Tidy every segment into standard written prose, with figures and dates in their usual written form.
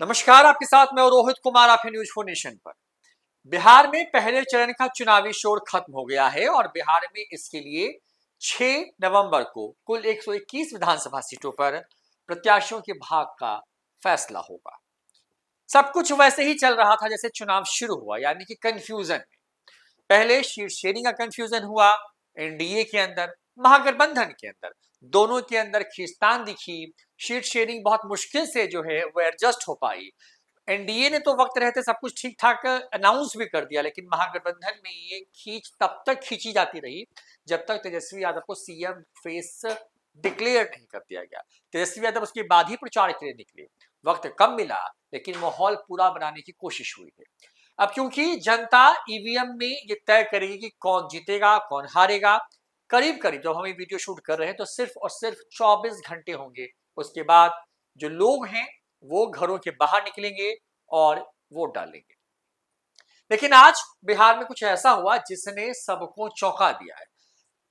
नमस्कार, आपके साथ मैं रोहित कुमार, आप है न्यूज 4 नेशन पर। बिहार में पहले चरण का चुनावी शोर खत्म हो गया है और बिहार में इसके लिए 6 नवंबर को कुल 121 विधानसभा सीटों पर प्रत्याशियों के भाग का फैसला होगा। सब कुछ वैसे ही चल रहा था जैसे चुनाव शुरू हुआ, यानी कि कंफ्यूजन में। पहले शीट शेयरिंग का कंफ्यूजन हुआ, एनडीए के अंदर, महागठबंधन के अंदर, दोनों के अंदर खींचतान दिखी। शीट शेयरिंग बहुत मुश्किल से जो है वो एडजस्ट हो पाई। एनडीए ने तो वक्त रहते सब कुछ ठीक ठाक अनाउंस भी कर दिया, लेकिन महागठबंधन में ये खींच तब तक खींची जाती रही जब तक तेजस्वी यादव को सीएम फेस डिक्लेयर नहीं कर दिया गया। तेजस्वी यादव उसके बाद ही प्रचार के लिए निकले। वक्त कम मिला, लेकिन माहौल पूरा बनाने की कोशिश हुई है। अब क्योंकि जनता ईवीएम में ये तय करेगी कि कौन जीतेगा कौन हारेगा। करीब करीब जब हम ये वीडियो शूट कर रहे हैं तो सिर्फ और सिर्फ 24 घंटे होंगे। उसके बाद जो लोग हैं वो घरों के बाहर निकलेंगे और वोट डालेंगे। लेकिन आज बिहार में कुछ ऐसा हुआ जिसने सबको चौंका दिया है।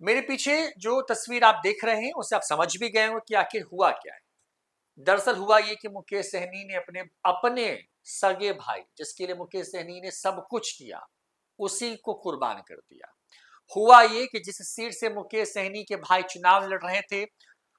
मेरे पीछे जो तस्वीर आप देख रहे हैं उससे आप समझ भी गए हो कि आखिर हुआ क्या है। दरअसल हुआ ये कि मुकेश सहनी ने अपने अपने सगे भाई, जिसके लिए मुकेश सहनी ने सब कुछ किया, उसी को कुर्बान कर दिया। हुआ ये कि जिस सीट से मुकेश सहनी के भाई चुनाव लड़ रहे थे,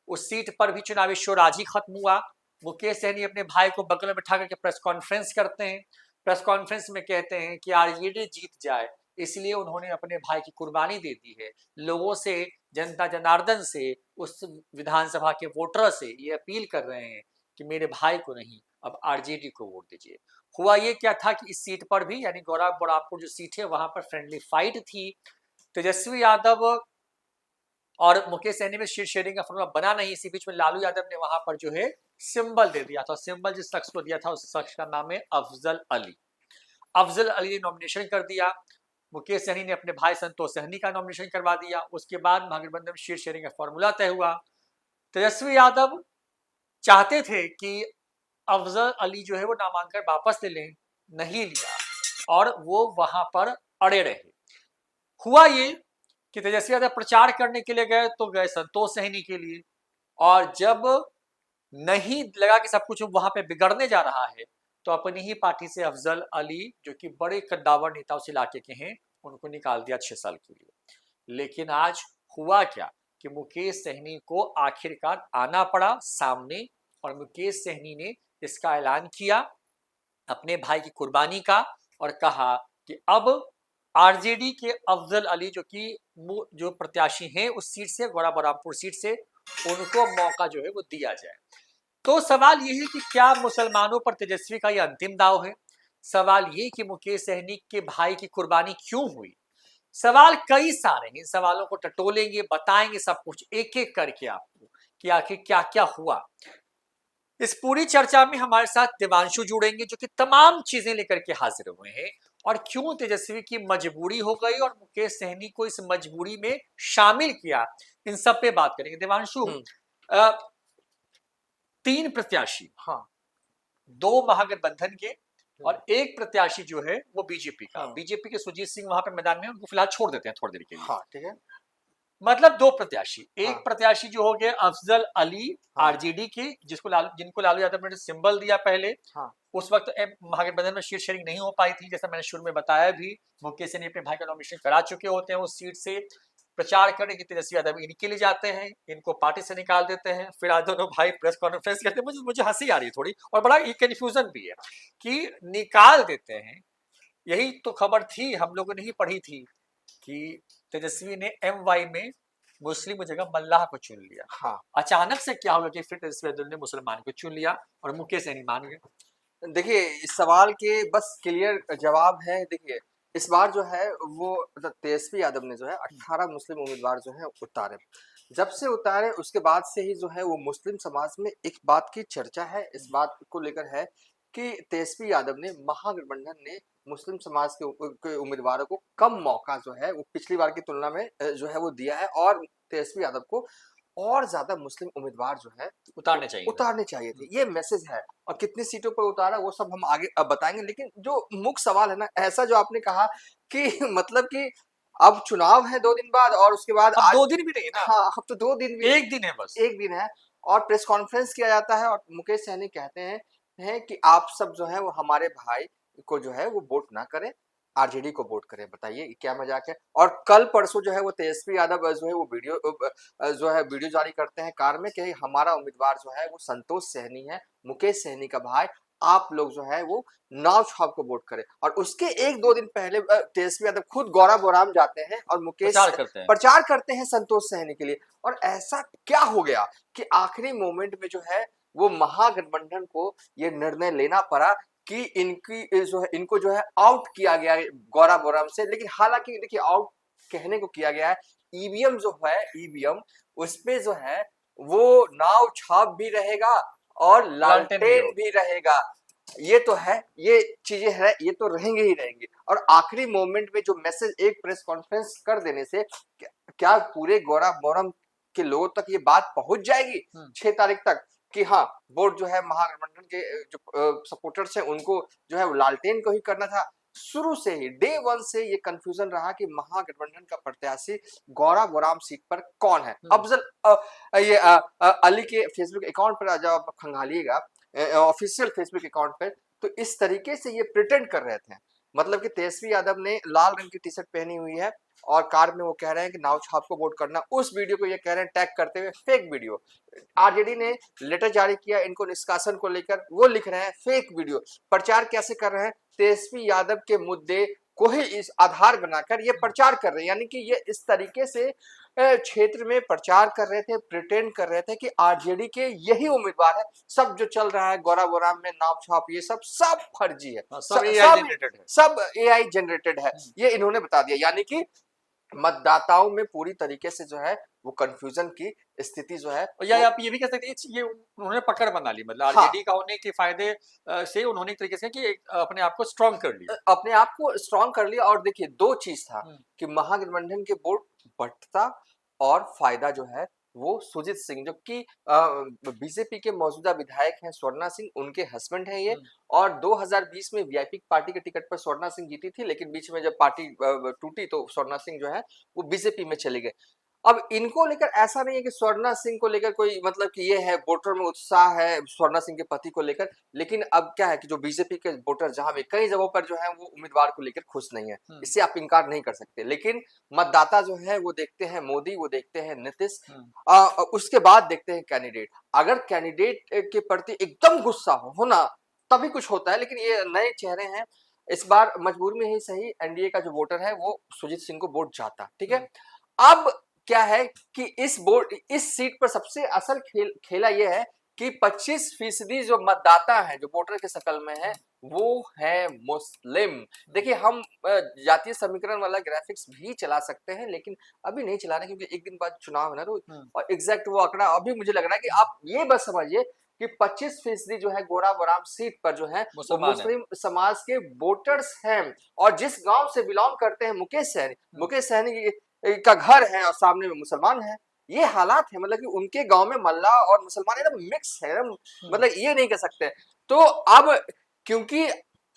उस सीट पर भी चुनावी शोर आज ही खत्म हुआ। मुकेश सहनी अपने भाई को बगल में बिठा करके प्रेस कॉन्फ्रेंस करते हैं। प्रेस कॉन्फ्रेंस में कहते हैं कि आरजेडी जीत जाए, इसलिए उन्होंने अपने भाई की कुर्बानी दे दी है। लोगों से, जनता जनार्दन से, उस विधानसभा के वोटर से ये अपील कर रहे हैं कि मेरे भाई को नहीं, अब आरजेडी को वोट दीजिए। हुआ ये क्या था कि इस सीट पर भी, यानी गौरा बरामपुर जो सीट है वहां पर फ्रेंडली फाइट थी। तेजस्वी यादव और मुकेश सहनी में सीट शेयरिंग का फॉर्मूला बना नहीं। इसी बीच में लालू यादव ने वहां पर जो है सिंबल दे दिया था। सिंबल जिस शख्स को दिया था उस शख्स का नाम है अफजल अली। अफजल अली ने नॉमिनेशन कर दिया। मुकेश सहनी ने अपने भाई संतोष सहनी का नॉमिनेशन करवा दिया। उसके बाद महागठबंधन में सीट शेयरिंग का फॉर्मूला तय हुआ। तेजस्वी यादव चाहते थे कि अफजल अली जो है वो नामांकन वापस ले लें, नहीं लिया और वो वहां पर अड़े रहे। हुआ ये कि तेजस्वी यादव प्रचार करने के लिए गए तो गए संतोष सहनी के लिए, और जब नहीं लगा कि सब कुछ वहां पे बिगड़ने जा रहा है तो अपनी ही पार्टी से अफजल अली, जो कि बड़े कद्दावर नेता उस इलाके के हैं, उनको निकाल दिया 6 साल के लिए। लेकिन आज हुआ क्या कि मुकेश सहनी को आखिरकार आना पड़ा सामने, और मुकेश सहनी ने इसका ऐलान किया अपने भाई की कुर्बानी का, और कहा कि अब आरजेडी के अफजल अली जो प्रत्याशी हैं उस सीट से, गौरा बरामपुर सीट से, उनको मौका जो है वो दिया जाए। तो सवाल ये है कि क्या मुसलमानों पर तेजस्वी का ये अंतिम दाव है? सवाल ये कि मुकेश सहनी के भाई की कुर्बानी क्यों हुई? सवाल कई सारे हैं। इन सवालों को टटोलेंगे, बताएंगे सब कुछ एक एक करके आपको कि आखिर क्या क्या हुआ। इस पूरी चर्चा में हमारे साथ देवांशु जुड़ेंगे, जो कि तमाम चीजें लेकर के हाजिर हुए हैं, और क्यों तेजस्वी की मजबूरी हो गई और मुकेश सहनी को इस मजबूरी में शामिल किया, इन सब पे बात करेंगे। देवांशु, 3 प्रत्याशी, हाँ, 2 महागठबंधन के और एक प्रत्याशी जो है वो बीजेपी का। बीजेपी के सुजीत सिंह वहां पे मैदान में, उनको फिलहाल छोड़ देते हैं थोड़ी देर के लिए। हाँ, ठीक है। मतलब 2 प्रत्याशी, एक हाँ, प्रत्याशी जो हो गया अफजल अली, हाँ, आरजेडी के, जिनको लालू यादव ने सिंबल दिया पहले। हाँ, उस वक्त महागठबंधन में सीट शेयरिंग नहीं हो पाई थी, जैसा मैंने शुरू में बताया भी। मुकेश सहनी अपने भाई का नॉमिनेशन करा चुके होते हैं उस सीट से। प्रचार करने की तेजस्वी यादव इनके लिए जाते हैं, इनको पार्टी से निकाल देते हैं। फिर आज दोनों भाई प्रेस कॉन्फ्रेंस करते हैं। मुझे हंसी आ रही है थोड़ी, और बड़ा ये कंफ्यूजन भी है कि निकाल देते हैं। यही तो खबर थी, हम लोगों ने ही पढ़ी थी कि तेजस्वी ने MY में मुस्लिम की जगह मल्लाह को चुन लिया। हाँ। अचानक से क्या होगा कि फिर तेजस्वी यादव ने मुसलमान को चुन लिया और मुकेश सहनी मान गए। देखिए, इस सवाल के बस क्लियर जवाब है। देखिए, इस बार जो है वो मतलब तेजस्वी यादव ने जो है 18 मुस्लिम उम्मीदवार जो है उतारे। जब से उतारे उसके बाद से ही जो है वो मुस्लिम समाज में एक बात की चर्चा है, इस बात को लेकर है कि तेजस्वी यादव ने, महागठबंधन ने मुस्लिम समाज के उम्मीदवारों को कम मौका जो है वो पिछली बार की तुलना में जो है वो दिया है, और तेजस्वी यादव को और ज्यादा मुस्लिम उम्मीदवार जो है उतारने चाहिए थे। ये मैसेज है। और कितनी सीटों पर उतारा वो सब हम आगे अब बताएंगे, लेकिन जो मुख्य सवाल है ना, ऐसा जो आपने कहा कि मतलब कि अब चुनाव है 2 दिन बाद, और उसके बाद अब आज 2 दिन भी नहीं है ना। हाँ, अब तो 2 दिन भी, 1 दिन है बस। एक दिन है, और प्रेस कॉन्फ्रेंस किया जाता है और मुकेश सहनी कहते हैं हैं कि आप सब जो है वो हमारे भाई को जो है वो वोट ना करें, आरजेडी को वोट करें। बताइए ये क्या मजाक है। और कल परसों जो है वो तेजस्वी यादव जो है वो वीडियो जारी करते हैं कार में कि हमारा उम्मीदवार जो है वो संतोष सहनी है, मुकेश सहनी का भाई, आप लोग जो है वो नाव छाप को वोट करें। और उसके एक दो दिन पहले तेजस्वी यादव खुद गौरा बोराम जाते हैं और प्रचार करते हैं संतोष सहनी के लिए। और ऐसा क्या हो गया कि आखिरी मोमेंट में जो है वो महागठबंधन को ये निर्णय लेना पड़ा कि इनको जो है आउट किया गया है गौरा बोराम से। लेकिन हालांकि देखिए आउट कहने को किया गया है, ईवीएम जो है ईवीएम उसपे जो है वो नाव छाप भी रहेगा और लालटेन भी रहेगा। ये तो है, ये चीजें है, ये तो रहेंगे ही रहेंगे। और आखिरी मोमेंट में जो मैसेज एक प्रेस कॉन्फ्रेंस कर देने से क्या पूरे गौरा बोराम के लोगों तक ये बात पहुंच जाएगी 6 तारीख तक कि हाँ वोट जो है महागठबंधन के जो सपोर्टर्स हैं उनको जो है वो लालटेन को ही करना था। शुरू से ही डे वन से ये कंफ्यूजन रहा कि महागठबंधन का प्रत्याशी गौरा बोराम सीट पर कौन है। अफजल अली के फेसबुक अकाउंट पर जब आप खंगालिएगा ऑफिशियल फेसबुक अकाउंट पर, तो इस तरीके से ये प्रिटेंड कर रहे थे, मतलब कि तेजस्वी यादव ने लाल रंग की टी शर्ट पहनी हुई है और कार में वो कह रहे हैं कि नाव छाप को वोट करना। उस वीडियो को ये कह रहे हैं टैग करते हुए फेक वीडियो। आरजेडी ने लेटर जारी किया इनको निष्कासन को लेकर, वो लिख रहे हैं फेक वीडियो। प्रचार कैसे कर रहे हैं, तेजस्वी यादव के मुद्दे को ही इस आधार बनाकर ये प्रचार कर रहे हैं, यानी कि ये इस तरीके से क्षेत्र में प्रचार कर रहे थे, प्रिटेंड कर रहे थे कि आरजेडी के यही उम्मीदवार है। सब जो चल रहा है गौरा बोराम में नाव छाप ये सब फर्जी है, सब एआई जनरेटेड है, ये इन्होंने बता दिया। यानी कि मतदाताओं में पूरी तरीके से जो है वो कंफ्यूजन की स्थिति जो है, या आप ये भी कह सकते हैं ये उन्होंने पकड़ बना ली, मतलब आरजेडी का होने के फायदे से उन्होंने एक तरीके से कि अपने आप को स्ट्रांग कर लिया, अपने आप को स्ट्रांग कर लिया। और देखिए दो चीज था कि महागठबंधन के वोट बढ़ता और फायदा जो है वो सुजीत सिंह, जो कि बीजेपी के मौजूदा विधायक हैं स्वर्णा सिंह, उनके हस्बैंड हैं ये। और 2020 में वीआईपी पार्टी के टिकट पर स्वर्णा सिंह जीती थी, लेकिन बीच में जब पार्टी टूटी तो स्वर्णा सिंह जो है वो बीजेपी में चले गए। अब इनको लेकर ऐसा नहीं है कि स्वर्णा सिंह को लेकर कोई मतलब कि ये है वोटर में उत्साह है स्वर्णा सिंह के पति को लेकर, लेकिन अब क्या है कि जो बीजेपी के वोटर जहां भी कई जगहों पर जो है वो उम्मीदवार को लेकर खुश नहीं है, इससे आप इनकार नहीं कर सकते। लेकिन मतदाता जो है वो देखते हैं मोदी, वो देखते हैं नीतीश, उसके बाद देखते हैं कैंडिडेट। अगर कैंडिडेट के प्रति एकदम गुस्सा हो ना तभी कुछ होता है, लेकिन ये नए चेहरे हैं। इस बार मजबूरी में ही सही एनडीए का जो वोटर है वो सुजीत सिंह को वोट जाता, ठीक है। अब क्या है कि इस सीट पर सबसे असल खेला यह है कि 25% जो मतदाता है जो वोटर के शकल में है वो है मुस्लिम। देखिए हम जातीय समीकरण वाला ग्राफिक्स भी चला सकते हैं, लेकिन अभी नहीं चला रहे क्योंकि एक दिन बाद चुनाव है ना रोज, और एग्जैक्ट वो आंकड़ा अभी मुझे लग रहा है कि आप ये बस समझिए कि 25% जो है गौरा बोराम सीट पर जो है मुस्लिम समाज के वोटर्स हैं। और जिस गांव से बिलोंग करते हैं मुकेश सहनी का घर है और सामने में मुसलमान है, ये हालात है, मतलब कि उनके गांव में मल्ला और मुसलमान एकदम मिक्स है, मतलब ये नहीं कह सकते। तो अब क्योंकि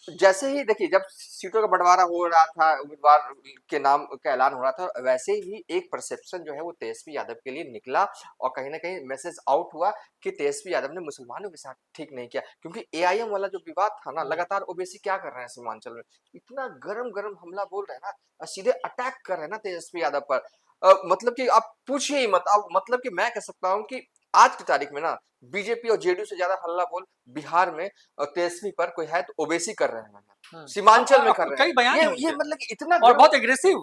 जैसे ही देखिए जब सीटों का बंटवारा हो रहा था, उम्मीदवार के नाम का ऐलान हो रहा था, वैसे ही एक परसेप्शन जो है वो तेजस्वी यादव के लिए निकला और कहीं ना कहीं मैसेज आउट हुआ कि तेजस्वी यादव ने मुसलमानों के साथ ठीक नहीं किया। क्योंकि एआईएम वाला जो विवाद था ना, लगातार ओबीसी क्या कर रहे हैं सीमांचल में, इतना गरम हमला बोल रहे हैं ना, सीधे अटैक कर रहे हैं ना तेजस्वी यादव पर। मतलब कि आप पूछिए ही मत। अब मतलब कि मैं कह सकता हूँ कि आज की तारीख में ना बीजेपी और जेडीयू से ज्यादा हल्ला बोल बिहार में तेजस्वी पर कोई है तो ओबीसी कर रहे हैं, सीमांचल में कर रहे हैं। बयान ये मतलब कि इतना और बहुत एग्रेसिव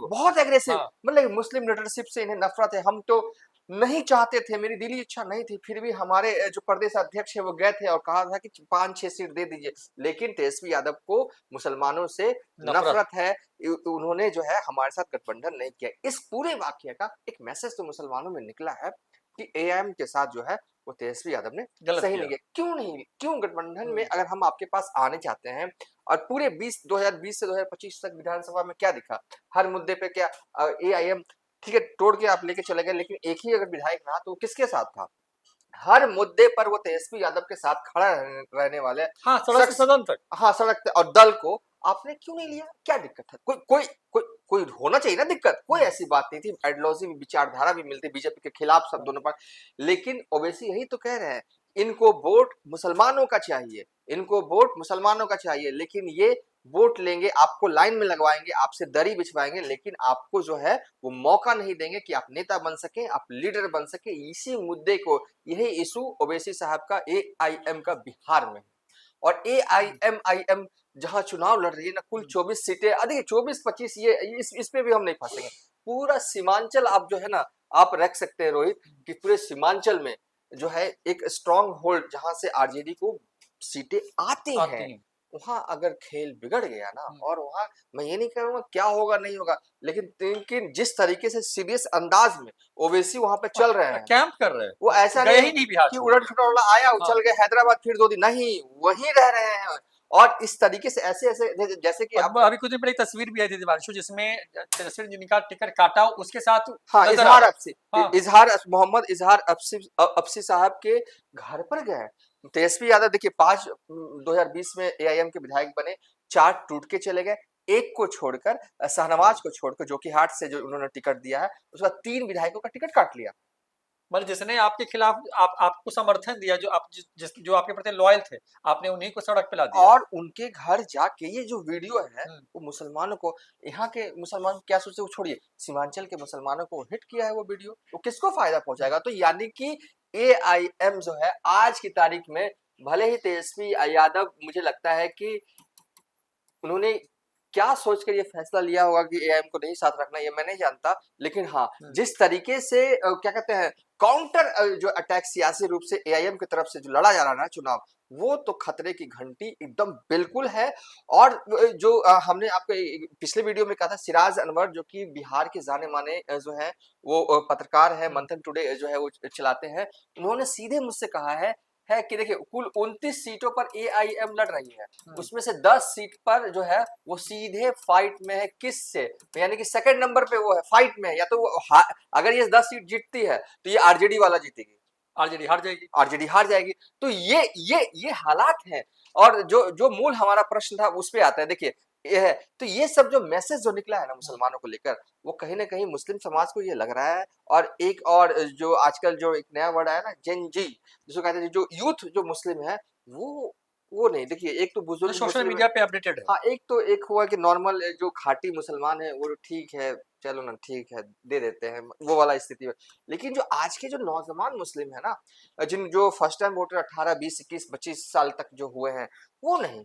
मतलब मुस्लिम लीडरशिप से इन्हें नफरत है। हम तो नहीं चाहते थे, मेरी दिली इच्छा नहीं थी, फिर भी हमारे जो प्रदेश अध्यक्ष है वो गए थे और कहा था कि 5-6 सीट दे दीजिए, लेकिन तेजस्वी यादव को मुसलमानों से नफरत है, उन्होंने जो है हमारे साथ गठबंधन नहीं किया। इस पूरे वाक्य का एक मैसेज तो मुसलमानों में निकला है कि एआईएम के साथ जो है वो तेजस्वी यादव ने सही नहीं किया। क्यों गठबंधन में अगर हम आपके पास आने चाहते हैं, और पूरे 2020 से 2025 तक विधानसभा में क्या दिखा, हर मुद्दे पे क्या एआईएम ठीक है तोड़ के आप लेके चले गए, लेकिन एक ही अगर विधायक रहा तो किसके साथ था, हर मुद्दे पर वो तेजस्वी यादव के साथ खड़ा रहने वाले, सड़क और दल को आपने क्यों नहीं लिया, क्या दिक्कत है? कोई होना चाहिए ना दिक्कत, कोई ऐसी बात नहीं थी, आइडियोलॉजी विचारधारा भी मिलती बीजेपी के खिलाफ सब दोनों पर, लेकिन ओवैसी यही तो कह रहे हैं इनको वोट मुसलमानों का चाहिए, इनको वोट मुसलमानों का चाहिए, लेकिन ये वोट लेंगे, आपको लाइन में लगवाएंगे, आपसे दरी बिछवाएंगे, लेकिन आपको जो है वो मौका नहीं देंगे कि आप नेता बन सके, आप लीडर बन सके। इसी मुद्दे को, यही इशू ओवैसी साहब का एआईएम का बिहार में है। और एआईएम जहां चुनाव लड़ रही है ना, कुल 24 सीटें, देखिए 24-25, ये इस पे भी हम नहीं फंसेंगे। पूरा सीमांचल आप जो है ना, आप रख सकते हैं रोहित, कि पूरे सीमांचल में जो है एक स्ट्रॉन्ग होल्ड, जहां से आरजेडी को सीटें आती हैं, आती हैं। वहां अगर खेल बिगड़ गया ना, और वहां मैं ये नहीं कहूंगा क्या होगा नहीं होगा, लेकिन जिस तरीके से सीरियस अंदाज में ओवैसी वहां पे चल रहे हैं, कैंप कर रहे हैं, वो ऐसा गए नहीं ही नहीं बिहार कि छोड़ उड़न के। खटोला आया हाँ। उछल गए हैदराबाद फिर 2 दिन, नहीं, वहीं रह रहे हैं। और इस तरीके से ऐसे ऐसे जैसे कि अब अभी कुछ दिन पहले एक तस्वीर भी आई थी दिवांशु, जिसमें तेजस्वी जिनका टिकट काटा उसके साथ हाँ, नजर आ रहा है। हाँ। मोहम्मद इजहार अफसी साहब के घर पर गए। तेजस्वी यादव देखिए 5 2020 में एआईएम के विधायक बने, 4 टूट के चले गए, एक को छोड़कर, शाहनवाज को छोड़कर, जो कि हाट से जो उन्होंने टिकट दिया है, उसका 3 विधायकों का टिकट काट लिया। मतलब जिसने आपके खिलाफ आपको समर्थन दिया, जो जो आपके प्रति लॉयल थे, आपने उन्हीं को सड़क पे ला दिया। और उनके घर जाके ये जो वीडियो है, वो मुसलमानों को, यहाँ के मुसलमान को क्या सोचे वो छोड़िए, सीमांचल के मुसलमानों को हिट किया है वो वीडियो, वो किसको फायदा पहुंचाएगा? तो यानी कि एआईएम जो है आज की तारीख में, भले ही तेजस्वी यादव, मुझे लगता है कि उन्होंने क्या सोचकर ये फैसला लिया होगा कि एआईएम को नहीं साथ रखना, ये मैं नहीं जानता, लेकिन हाँ, जिस तरीके से क्या कहते हैं, काउंटर जो अटैक सियासी रूप से एआईएम की तरफ से जो लड़ा जा रहा है ना चुनाव, वो तो खतरे की घंटी एकदम बिल्कुल है। और जो हमने आपको पिछले वीडियो में कहा था, सिराज अनवर जो कि बिहार के जाने माने जो है वो पत्रकार है, मंथन टुडे जो है वो चलाते हैं, उन्होंने सीधे मुझसे कहा है कि देखिए कुल 29 सीटों पर एआईएम लड़ रही है, उसमें से 10 सीट पर जो है वो सीधे फाइट में है, किस से, तो यानी कि सेकंड नंबर पे वो है, फाइट में है, या तो वो अगर ये 10 सीट जीतती है तो ये आरजेडी वाला जीतेगी, आरजेडी हार जाएगी, आरजेडी हार जाएगी। तो ये हालात है। और जो जो मूल हमारा प्रश्न था उस पे आता है, देखिए ये है, तो ये सब जो मैसेज जो निकला है ना मुसलमानों को लेकर, वो कहीं ना कहीं मुस्लिम समाज को ये लग रहा है। और एक और जो आजकल जो एक नया वर्ड आया ना, जेन जी, जिसको कहते हैं, जो यूथ जो मुस्लिम है, वो नहीं, देखिए एक तो जो बुजुर्ग सोशल मुस्लिम है, मीडिया पे अपडेटेड है। हाँ, एक हुआ कि नॉर्मल जो खाटी मुसलमान है वो ठीक है, चलो ना ठीक है, दे देते हैं, वो वाला स्थिति है। लेकिन जो आज के जो नौजवान मुस्लिम है ना, जिन जो फर्स्ट टाइम वोटर 18 20 21 25 साल तक जो हुए हैं, वो नहीं,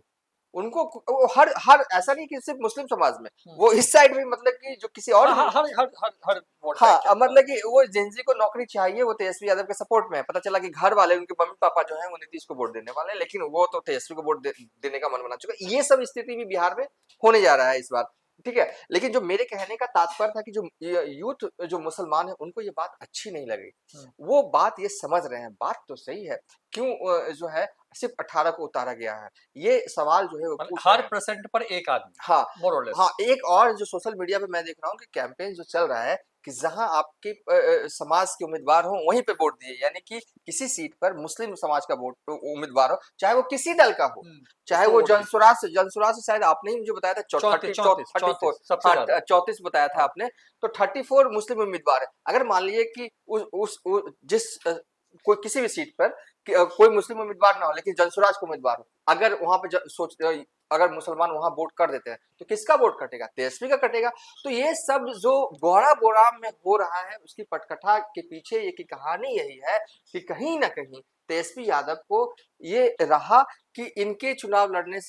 उनको वो हर हर ऐसा नहीं कि सिर्फ मुस्लिम समाज में, वो इस साइड में, मतलब कि जो किसी और हाँ, हर हर हर हर वोट हाँ, बैंक के अंदर। मतलब कि वो जेनजी को नौकरी चाहिए, वो तेजस्वी यादव के सपोर्ट में है। पता चला कि घर वाले, उनके मम्मी पापा जो है वो नीतीश को वोट देने वाले हैं, लेकिन वो तो तेजस्वी को वोट देने का मन बना चुका है। ये सब स्थिति भी बिहार में होने जा रहा है इस बार, ठीक है। लेकिन जो मेरे कहने का तात्पर्य था कि जो यूथ जो मुसलमान है, उनको ये बात अच्छी नहीं लगी, वो बात ये समझ रहे हैं, बात तो सही है, क्यों जो है सिर्फ 18 को उतारा गया है, ये सवाल जो है वो पूछ रहे हर हैं। परसेंट पर एक आदमी, हाँ, मोर और लेस। हाँ, एक और जो सोशल मीडिया पे मैं देख रहा हूँ कि कैंपेन जो चल रहा है कि जहां आपके समाज के उम्मीदवार हो वहीं पे वोट दिए, यानी कि किसी सीट पर मुस्लिम समाज का वोट उम्मीदवार हो, चाहे वो किसी दल का हो, चाहे वो जनसुराज से शायद आपने ही मुझे बताया था, 34 बताया था आपने, तो 34 मुस्लिम उम्मीदवार है। अगर मान लीजिए कि जिस कोई किसी भी सीट पर कोई मुस्लिम उम्मीदवार ना हो, लेकिन जनसुराज का उम्मीदवार हो, अगर वहां पे अगर मुसलमान वहां वोट कर देते हैं, तो किसका वोट कटेगा? तेजस्वी का कटेगा। तो ये सब जो गौड़ा बोराम में हो रहा है, उसकी पटकथा के पीछे ये की कहानी यही है कि कहीं ना कहीं तेजस्वी यादव को ये रहा कि इनके चुनाव लड़ने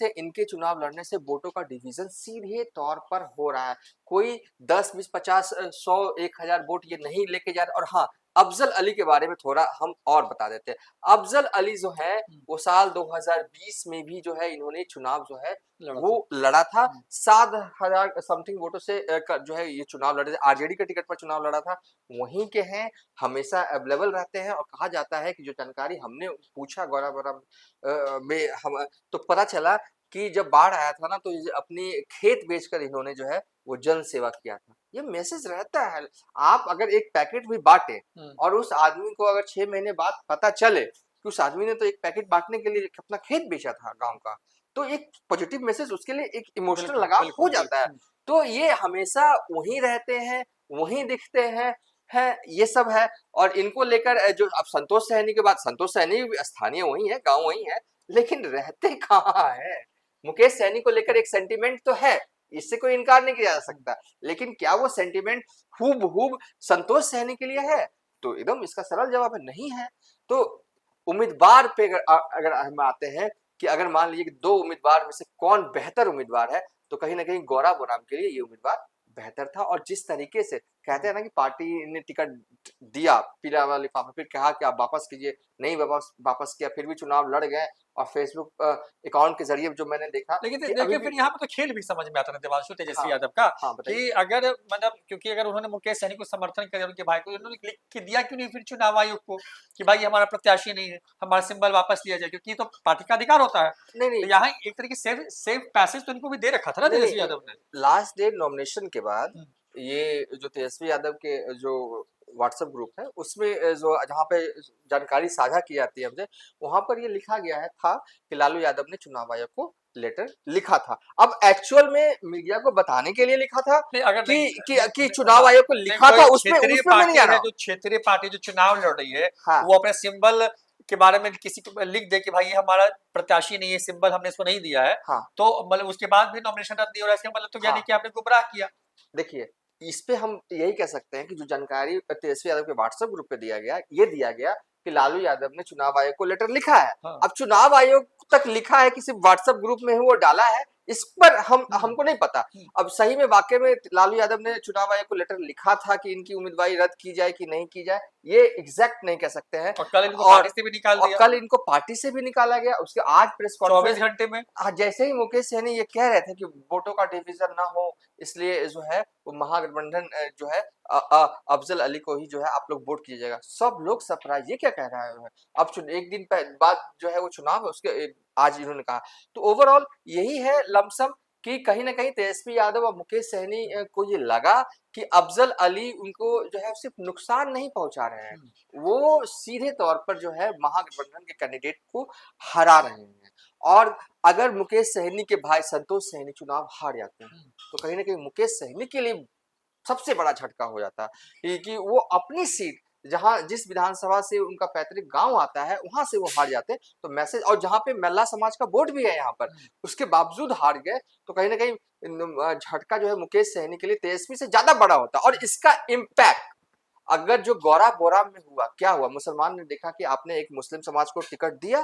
से वोटों का डिवीजन सीधे तौर पर हो रहा है। कोई 10 20 50 100 1000 वोट ये नहीं लेके जा रहा। और हाँ, अफजल अली के बारे में थोड़ा हम और बता देते हैं। अफजल अली जो है वो साल 2020 में भी जो है इन्होंने चुनाव जो है वो लड़ा था, 7,000 समथिंग वोटों से जो है ये चुनाव लड़े थे, आरजेडी के टिकट पर चुनाव लड़ा था। वहीं के हैं, हमेशा अवेलेबल रहते हैं। और कहा जाता है कि जो जानकारी हमने पूछा गौराबोराम में, हम तो पता चला कि जब बाढ़ आया था ना, तो अपनी खेत बेचकर इन्होंने जो है वो जन सेवा किया था। ये मैसेज रहता है। आप अगर एक पैकेट भी बांटे और उस आदमी को अगर 6 महीने बाद पता चले कि उस आदमी ने तो एक पैकेट बांटने के लिए अपना खेत बेचा था गांव का, तो एक पॉजिटिव मैसेज उसके लिए एक इमोशनल लगाव हो जाता है। तो ये हमेशा वहीं रहते हैं, वहीं दिखते हैं, है, ये सब है। और इनको लेकर जो अब संतोष सहनी के बाद, संतोष सहनी भी स्थानीय वही है, गांव वही है, लेकिन रहते कहाँ है? मुकेश सहनी को लेकर एक सेंटिमेंट तो है, इससे कोई इनकार नहीं किया जा सकता, लेकिन क्या वो सेंटिमेंट हूबहू संतोष सहनी के लिए है? तो एकदम इसका सरल जवाब है, नहीं है। तो उम्मीदवार पे अगर हम आते हैं कि अगर मान लीजिए कि 2 उम्मीदवार में से कौन बेहतर उम्मीदवार है, तो कहीं न कहीं गौरा बोराम के लिए ये उम्मीदवार बेहतर था। और जिस तरीके से कहते हैं ना कि पार्टी ने टिकट दिया, पीला वाला लिफाफा, फिर कहा कि आप वापस कीजिए, नहीं वापस किया, फिर भी चुनाव लड़ गए। और फेसबुक अकाउंट के ज़रिए जो मैंने देखा लेकिन कि अभी देखिए भी फिर यहाँ पे तो खेल भी समझ में आता है देवांशु तेजस्वी हाँ, यादव का, हाँ बताइए। कि अगर मतलब क्योंकि अगर उन्होंने मुकेश सहनी को समर्थन किया उनके भाई को, उन्होंने लिख के दिया क्यों नहीं फिर चुनाव आयोग को कि भाई ये हमारा प्रत्याशी नहीं है, हमारा सिंबल वापस लिया जाए, क्योंकि ये तो पार्टी का अधिकार होता है। नहीं, तो नहीं, यहाँ एक तरीके से सेफ पैसेज तो इनको भी दे रखा था ना नहीं, तेजस्वी नहीं, यादव ने। लास्ट डे नॉमिनेशन के बाद हम्म, ये जो तेजस्वी यादव के जो व्हाट्सएप ग्रुप है उसमें जो जहाँ पे जानकारी साझा की जाती है हमसे, वहां पर ये लिखा गया है था कि लालू यादव ने चुनाव आयोग को लेटर लिखा था। अब एक्चुअल में मीडिया को बताने के लिए लिखा था नहीं अगर नहीं, कि नहीं चुनाव हाँ, आयोग को नहीं लिखा कोई था, उसमें क्षेत्रीय उसमें मैं नहीं पार्टी आ है, रहा जो हूँ। क्षेत्रीय पार्टी जो चुनाव लड़ रही है हाँ, वो अपने सिंबल के बारे में किसी को लिख दे कि भाई ये हमारा प्रत्याशी नहीं है, सिंबल हमने इसको नहीं दिया है, हाँ, तो मतलब उसके बाद भी नॉमिनेशन रद्द नहीं हो रहा है, इसका मतलब तो यानी हाँ। कि आपने गुमराह किया। देखिए, इस पे हम यही कह सकते हैं कि जो जानकारी तेजस्वी यादव के व्हाट्सएप ग्रुप पे दिया गया, ये दिया गया कि लालू यादव ने चुनाव आयोग को लेटर लिखा है। हाँ। अब चुनाव आयोग तक लिखा है कि सिर्फ व्हाट्सएप ग्रुप में ही वो डाला है, इस पर हमको नहीं पता। हम्म। अब सही में वाकई में लालू यादव ने चुनाव आयोग को लेटर लिखा था कि इनकी उम्मीदवारी रद्द की जाए कि नहीं की जाए, ये एग्जैक्ट नहीं कह सकते हैं। और कल इनको और पार्टी से भी निकाल और दिया कल इनको पार्टी से भी निकाला गया। उसके आज प्रेस 24 कॉन्फ्रेंस, घंटे में। जैसे ही मुकेश सहनी ये कह रहे थे कि वोटों का डिवीजन ना हो, इसलिए जो है वो महागठबंधन जो है अफजल अली को ही जो है आप लोग वोट कीजिएगा, सब लोग सरप्राइज, ये क्या कह रहा है? अब एक दिन बाद जो है वो चुनाव है, उसके आज इन्होंने कहा। तो ओवरऑल यही है लमसम कि कहीं ना कहीं तेजस्वी यादव और मुकेश सहनी को ये लगा कि अफजल अली उनको जो है सिर्फ नुकसान नहीं पहुंचा रहे हैं, वो सीधे तौर पर जो है महागठबंधन के कैंडिडेट को हरा रहे हैं। और अगर मुकेश सहनी के भाई संतोष सहनी चुनाव हार जाते हैं, तो कहीं ना कहीं मुकेश सहनी के लिए सबसे बड़ा झटका हो जाता है कि वो अपनी सीट, जहां जिस विधानसभा से उनका पैतृक गांव आता है, वहां से वो हार जाते हैं। तो मैसेज, और जहां पे मल्ला समाज का वोट भी है यहाँ पर, उसके बावजूद हार गए, तो कहीं ना कहीं झटका जो है मुकेश सहनी के लिए तेजस्वी से ज्यादा बड़ा होता। और इसका इम्पैक्ट अगर जो गौरा बोराम में हुआ, क्या हुआ, मुसलमान ने देखा कि आपने एक मुस्लिम समाज को टिकट दिया,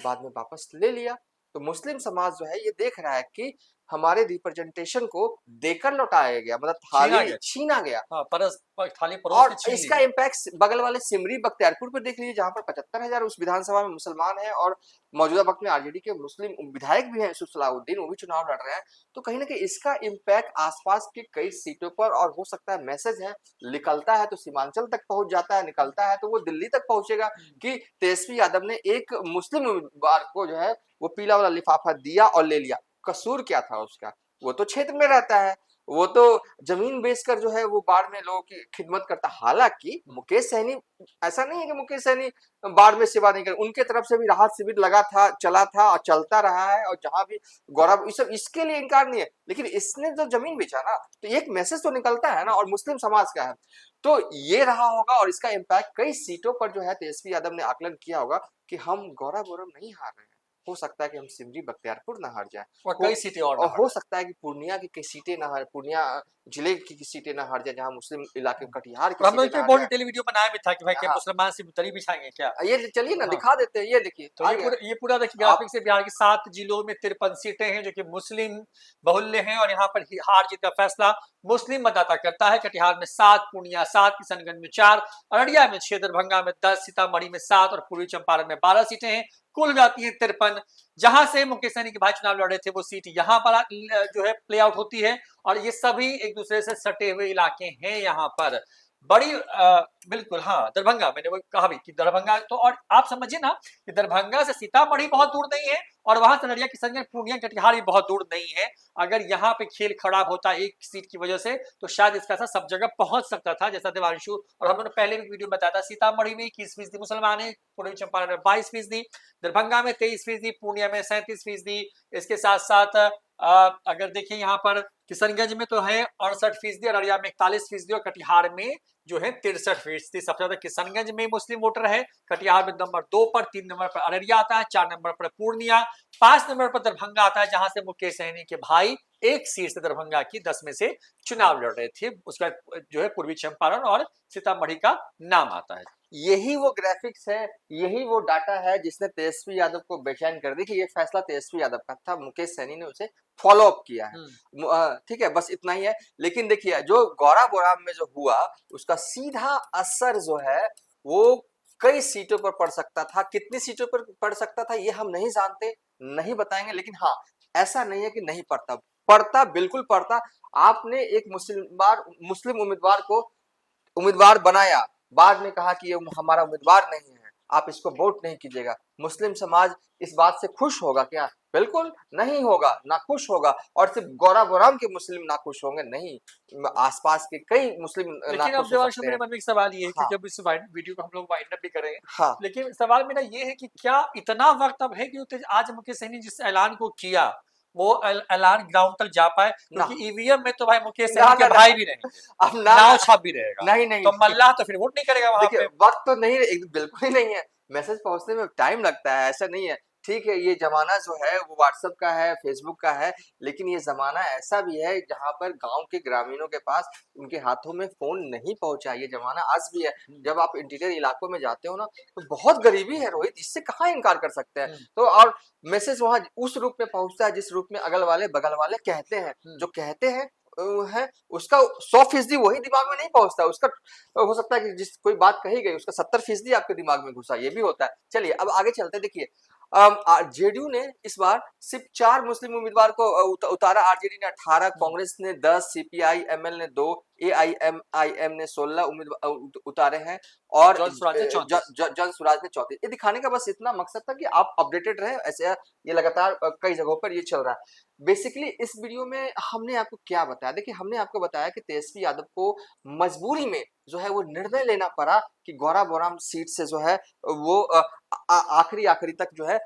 बाद में वापस ले लिया, तो मुस्लिम समाज जो है ये देख रहा है कि हमारे रिप्रेजेंटेशन को देकर लौटाया गया, मतलब छीना थाली गया। छीना गया। हाँ, थाली परोस और के छीन इसका ली। इम्पैक्ट बगल वाले सिमरी बख्तियारपुर पर देख लीजिए, जहां पर 75,000 उस विधानसभा में मुसलमान हैं, और मौजूदा वक्त में आरजेडी के मुस्लिम विधायक भी हैं यूसुफ सलाहुद्दीन, वो भी चुनाव लड़ रहे हैं। तो कहीं ना कहीं इसका इम्पैक्ट आसपास के कई सीटों पर, और हो सकता है मैसेज है, निकलता है तो सीमांचल तक पहुंच जाता है, निकलता है तो वो दिल्ली तक पहुंचेगा कि तेजस्वी यादव ने एक मुस्लिम उम्मीदवार को जो है वो पीला वाला लिफाफा दिया और ले लिया। कसूर क्या था उसका? वो तो क्षेत्र में रहता है, वो तो जमीन बेचकर जो है वो बाढ़ में लोगों की खिदमत करता। हालांकि मुकेश सहनी, ऐसा नहीं है कि मुकेश सहनी बाढ़ में सेवा नहीं कर, उनके तरफ से भी राहत शिविर लगा था, चला था और चलता रहा है, और जहां भी गौरव, इस सब इसके लिए इनकार नहीं है, लेकिन इसने जो जमीन बेचा ना, तो एक मैसेज तो निकलता है ना, और मुस्लिम समाज का है। तो ये रहा होगा, और इसका इम्पैक्ट कई सीटों पर जो है तेजस्वी यादव ने आकलन किया होगा कि हम गौरव नहीं हार रहे हैं, हो सकता है कि हम सिमरी बख्तियारपुर ना हार जाए, और कई सीटें और और ना हो सकता है कि पूर्णिया की कई सीटें ना हार, पूर्णिया जिले की सीटें ना हार जाए, जहां मुस्लिम इलाके कटिहार की और हम लोग सीटें ना पे हार बहुत जाए। डिटेल वीडियो बनाया भी था कि भाई क्या हाँ, मुसलमान से बुतरी बिछाएंगे क्या। ये चलिए ना हाँ, दिखा देते हैं, ये देखिए तो आ ये गया। पूरा देखिए आप ग्राफिक से बिहार की 7 जिलों में 53 सीटें हैं जो कि मुस्लिम बहुल्य हैं, और यहाँ पर हार जीत का फैसला मुस्लिम मतदाता करता है। कटिहार में 7, पूर्णिया 7, किशनगंज में 4, अररिया में 6, दरभंगा में 10, सीतामढ़ी में 7 और पूर्वी चंपारण में 12 सीटें हैं। कुल जाती है 53। जहां से मुकेश सहनी के भाई चुनाव लड़े थे वो सीट यहाँ पर जो है प्ले आउट होती है, और ये सभी एक दूसरे से सटे हुए इलाके हैं यहाँ पर। बड़ी बिल्कुल हाँ, दरभंगा मैंने वो कहा भी कि दरभंगा तो, और आप समझिए ना कि दरभंगा से सीतामढ़ी बहुत दूर नहीं है, और वहां से अररिया किशनगंज पूर्णिया कटिहार भी बहुत दूर नहीं है। अगर यहाँ पे खेल खराब होता एक सीट की वजह से, तो शायद इसका असर सब जगह पहुंच सकता था, जैसा देवांशु और हम लोगों ने पहले भी वीडियो में बताया था। सीतामढ़ी में 21% मुसलमान है, पूर्वी चंपारण में 22%, दरभंगा में 23%, पूर्णिया में 37%, इसके साथ साथ अगर देखें यहाँ पर किशनगंज में तो है 68%, अररिया में 41% और कटिहार में जो है 63%। सबसे ज्यादा किशनगंज में मुस्लिम वोटर है, कटिहार में नंबर 2 पर, 3 नंबर पर अररिया आता है, 4 नंबर पर पूर्णिया, 5 नंबर पर दरभंगा आता है, जहां से मुकेश सहनी के भाई एक सीट से दरभंगा की 10 में से चुनाव लड़ रहे थे। उसके बाद जो है पूर्वी चंपारण और सीतामढ़ी का नाम आता है। यही वो ग्राफिक्स है, यही वो डाटा है जिसने तेजस्वी यादव को बेचैन कर दी कि ये फैसला तेजस्वी यादव का था, मुकेश सहनी ने उसे फॉलो अप किया है। ठीक है, बस इतना ही है। लेकिन देखिए जो गौरा बोराम में जो हुआ उसका सीधा असर जो है वो कई सीटों पर पड़ सकता था। कितनी सीटों पर पड़ सकता था ये हम नहीं जानते, नहीं बताएंगे, लेकिन हाँ ऐसा नहीं है कि नहीं पड़ता, पड़ता, बिल्कुल पड़ता। आपने एक मुस्लिम उम्मीदवार को उम्मीदवार बनाया, बाद में कहा कि ये हमारा उम्मीदवार नहीं है, आप इसको वोट नहीं कीजिएगा। मुस्लिम समाज इस बात से खुश होगा क्या? बिल्कुल नहीं होगा, नाखुश होगा। और सिर्फ गौरा बोराम के मुस्लिम नाखुश होंगे नहीं, आसपास के कई मुस्लिम लेकिन अब देवांशु मेरे मन में एक सवाल ये है, हाँ। क्योंकि अब इस वीडियो को हम लोग वाइंड अप भी करेंगे, हाँ। लेकिन सवाल मेरा ये है कि क्या इतना वक्त अब है कि आज मुकेश सहनी जिस ऐलान को किया वो ऐलान ग्राउंड तक जा पाए? क्योंकि ईवीएम में तो भाई मुकेश सहनी के भाई भी नहीं, अब नाव छाप भी रहेगा, नहीं तो मल्लाह तो फिर वोट नहीं करेगा वहां पे। वक्त तो नहीं, बिल्कुल ही नहीं है, मैसेज पहुंचने में टाइम लगता है, ऐसा नहीं है। ठीक है, ये जमाना जो है वो व्हाट्सएप का है, फेसबुक का है, लेकिन ये जमाना ऐसा भी है जहां पर गांव के ग्रामीणों के पास उनके हाथों में फोन नहीं पहुंचा। ये जमाना आज भी है। जब आप इंटीरियर इलाकों में जाते हो ना तो बहुत गरीबी है रोहित, इससे कहाँ इनकार कर सकते हैं। तो और मैसेज वहां उस रूप में पहुंचता है जिस रूप में अगल वाले बगल वाले कहते हैं। जो कहते हैं है उसका 100% वही दिमाग में नहीं पहुंचता, उसका हो सकता है कि जिस कोई बात कही गई उसका 70% आपके दिमाग में घुसा, ये भी होता है। चलिए अब आगे चलते। देखिए जेडीयू ने इस बार सिर्फ 4 मुस्लिम उम्मीदवार को उतारा। आरजेडी ने 18, कांग्रेस ने 10, सीपीआई एमएल ने 2, एआईएमआईएम ने 16 उम्मीदवार उतारे हैं और जन स्वराज ने 34। ये दिखाने का बस इतना मकसद था कि आप अपडेटेड रहे। ऐसे ये लगातार कई जगहों पर ये चल रहा है। बेसिकली इस वीडियो में हमने आपको क्या बताया? देखिए हमने आपको बताया कि तेजस्वी यादव को मजबूरी में जो है वो निर्णय लेना पड़ा कि गौरा बोराम सीट से जो है वो आखिरी तक जो है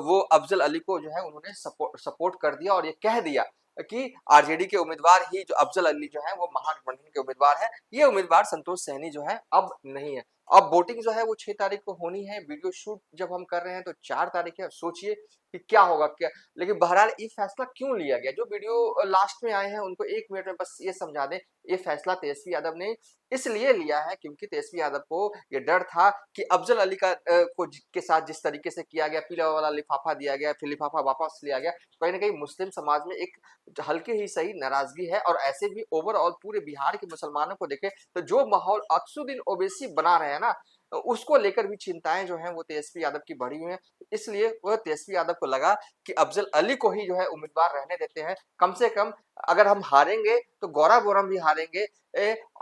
वो अफजल अली को जो है उन्होंने सपोर्ट कर दिया और ये कह दिया कि आरजेडी के उम्मीदवार ही जो अफजल अली जो है वो महागठबंधन के उम्मीदवार है, ये उम्मीदवार संतोष सहनी जो है अब नहीं है। अब वोटिंग जो है वो 6 तारीख को होनी है। वीडियो शूट जब हम कर रहे हैं तो 4 तारीख है। सोचिए कि क्या होगा क्या। लेकिन बहरहाल ये फैसला क्यों लिया गया? जो वीडियो लास्ट में आए हैं उनको 1 मिनट में बस ये समझा दें। ये फैसला तेजस्वी यादव ने इसलिए लिया है क्योंकि तेजस्वी यादव को ये डर था कि अफजल अली के साथ जिस तरीके से किया गया, पीला वाला लिफाफा दिया गया, फिर लिफाफा वापस लिया गया, कहीं ना कहीं मुस्लिम समाज में एक हल्के ही सही नाराजगी है। और ऐसे भी ओवरऑल पूरे बिहार के मुसलमानों को देखे तो जो माहौल अक्सुद्दीन ओवैसी बना रहे हैं ना, उसको लेकर भी चिंताएं जो हैं वो तेजस्वी यादव की बढ़ी हुई हैं। इसलिए वह तेजस्वी यादव को लगा कि अफजल अली को ही जो है उम्मीदवार रहने देते हैं। कम से कम अगर हम हारेंगे तो गौरा बोराम भी हारेंगे,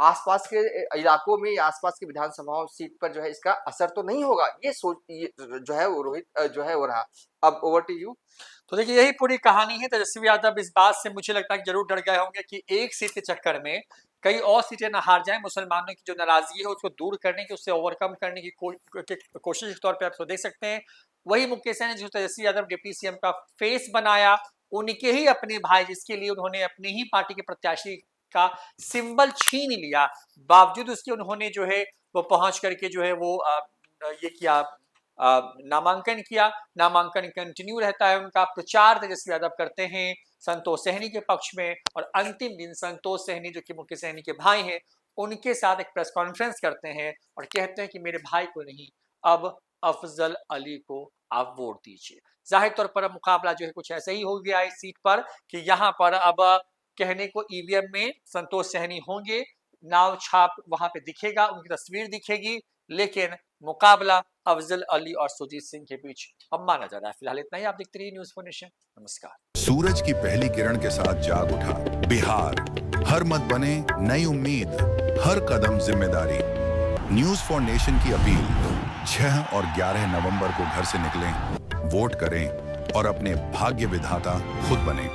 आसपास के इलाकों में या आसपास की विधानसभाओं सीट पर जो है इसका असर तो नहीं होगा। ये जो है वो रोहित जो है वो रहा। अब ओवर टू यू। तो देखिए यही पूरी कहानी है। तेजस्वी यादव इस बात से मुझे लगता है कि जरूर डर गए होंगे कि एक सीट के चक्कर में कई और सीटें ना हार जाएं। मुसलमानों की जो नाराजगी है उसको दूर करने की, उससे ओवरकम करने की कोशिश के तौर पे आप उसको देख सकते हैं। वही मुकेश सहनी जो तेजस्वी यादव डिप्टी सीएम का फेस बनाया, उनके ही अपने भाई जिसके लिए उन्होंने अपनी ही पार्टी के प्रत्याशी का सिंबल छीन लिया, बावजूद उसके उन्होंने जो है वो पहुंच करके जो है वो ये किया, नामांकन किया। नामांकन कंटिन्यू रहता है उनका। प्रचार तेजस्वी यादव करते हैं संतोष सहनी के पक्ष में और अंतिम दिन संतोष सहनी जो कि मुकेश सहनी के भाई हैं उनके साथ एक प्रेस कॉन्फ्रेंस करते हैं और कहते हैं कि मेरे भाई को नहीं, अब अफजल अली को आप वोट दीजिए। जाहिर तौर पर अब मुकाबला जो है कुछ ऐसे ही हो गया इस सीट पर कि यहाँ पर अब कहने को ईवीएम में संतोष सहनी होंगे, नाव छाप वहां पे दिखेगा, उनकी तस्वीर दिखेगी, लेकिन मुकाबला अफजल अली और सुजीत सिंह के बीच अब माना जा रहा है। फिलहाल इतना ही। आप देखते रहिए न्यूज़ फॉर नेशन। नमस्कार। सूरज की पहली किरण के साथ जाग उठा बिहार, हर मत बने नई उम्मीद, हर कदम जिम्मेदारी। न्यूज़ फॉर नेशन की अपील, 6 और 11 नवंबर को घर से निकलें, वोट करें और अपने भाग्य विधाता खुद बने।